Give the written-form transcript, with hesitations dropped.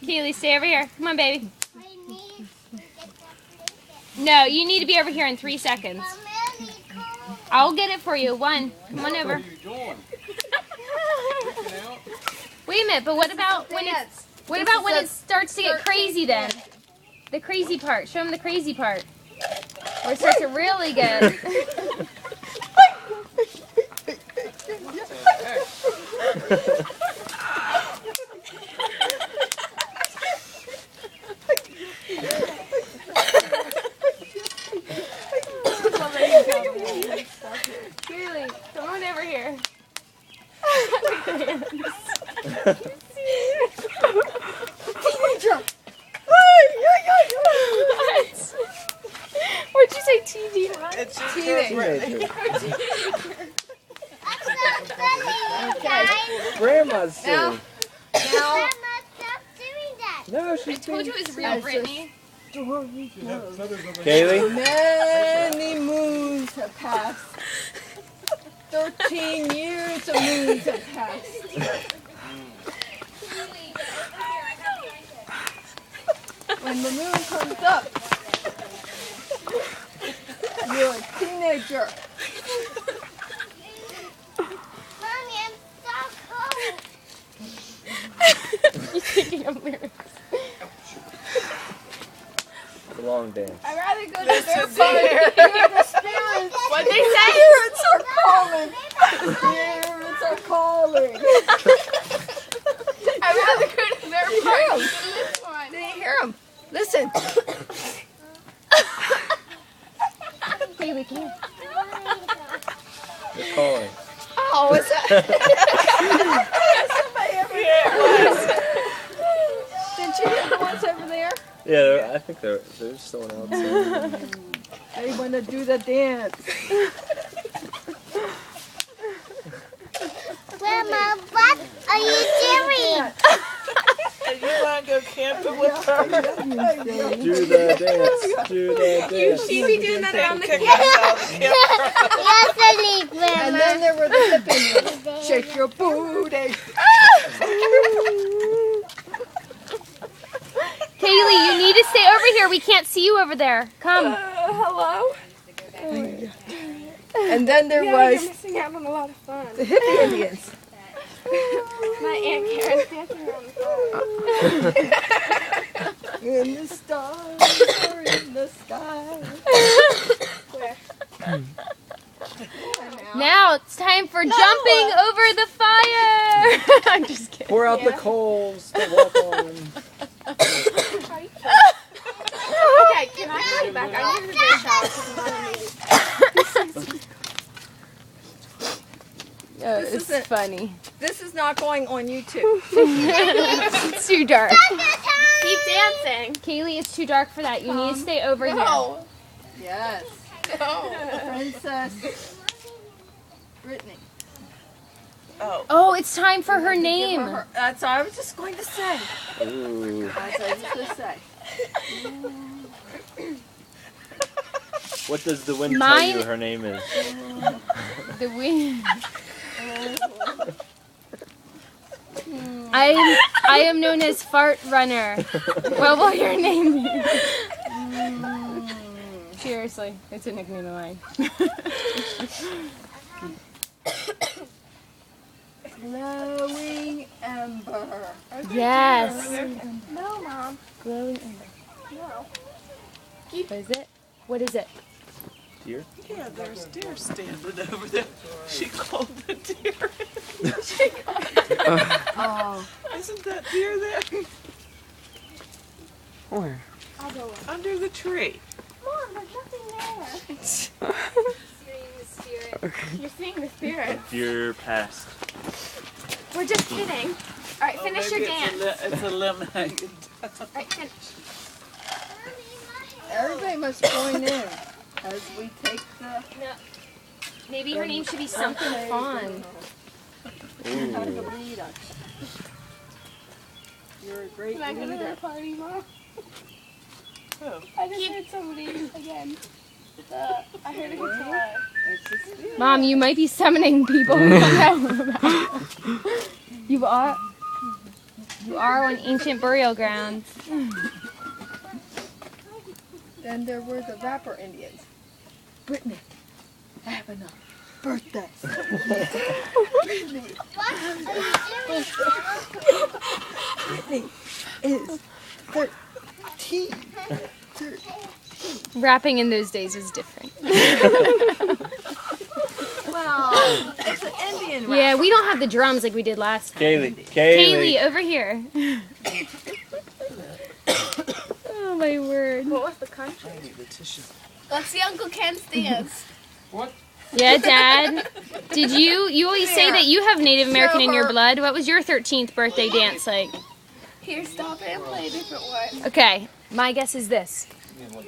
Keely, stay over here. Come on, baby. No, you need to be over here in 3 seconds. I'll get it for you. 1. Come on over. Wait a minute, but what about when it starts to get crazy then? The crazy part. Show them the crazy part. Where it starts to really get. Keely, come on over here. Teenager! What'd you say, TV? It's just Teenager. That's not funny, guys. Grandma's silly. Now, Grandma, stop doing that. No, I she's told you it was real, Brittany. Kaylee? many moons have passed. 13 years of moons have passed. When the moon comes up, you're a teenager. Mommy, I'm so cold. You're thinking of lyrics. It's a long dance. I'd rather go to their Listen, party. dear. Hear the spirits. What'd they say? Spirits are calling. Spirits are calling. I'd rather go to their Did you hear 'em? Did you hear them? Listen. Kaylee, come here. They're calling. Oh, is that? Somebody over there. Did you hear the ones over there? Yeah, I think there's someone else. They want to do the dance. Grandma, what are you doing? And you want to go camping with her? Do the dance. Do the dance. She'd be doing that around the Kick us out of the campground. Yes, I leave, And Grandma. then there were the hip Indians. Shake your booty. Kaylee, you need to stay over here. We can't see you over there. Come. Hello? And then there You're was missing out on a lot of fun. the hippie Indians. My Aunt Karen's dancing around the car. In the stars are in the sky. Where? Now it's time for jumping over the fire. I'm just kidding. Pour out the coals to walk on. Okay, can I call you back? I need to get a shower because I'm not in the It's funny. This is not going on YouTube. It's too dark. Keep dancing. Kaylee, it's too dark for that. You need to stay over here. No. Yes. No. Princess Brittany. Oh. Oh, it's time for her Give name. her- That's what I was just going to say. Ooh. That's what I was going to say. What does the wind Mine- tell you her name is? The wind. I am known as Fart Runner. What will your name be? Seriously, it's a nickname of mine. Glowing Ember. Yes. No, Mom. Glowing ember. No. What is it? What is it? Deer? Yeah, there's deer standing over there. She called the deer. Oh. Isn't that deer there? Where? I'll go in. Under the tree. Mom, there's nothing there. You're seeing the spirit. Deer past. We're just kidding. All right, finish your Maybe dance. It's a limb hanging. All right, finish. Everybody must join in as we take the... Maybe her name should be something fun. You're a Ooh. leader. You're a great Can I go to leader. the party, Mom? Oh. I just heard somebody again. I heard a guitar. Mom, you might be summoning people. We don't know about. You are. You are on ancient burial grounds. Then there were the Rapper Indians. Brittany, I have enough. Birthday. Brittany is 13. Rapping in those days was different. Well, it's an Indian rap. Yeah, we don't have the drums like we did last time. Kaylee. Kaylee, over here. Oh my word. What was the country? Let's see Uncle Ken's dance. Yeah, Dad. Did you always say that you have Native American in your blood? What was your 13th birthday dance like? Here, stop it and play a different one. Okay, my guess is this.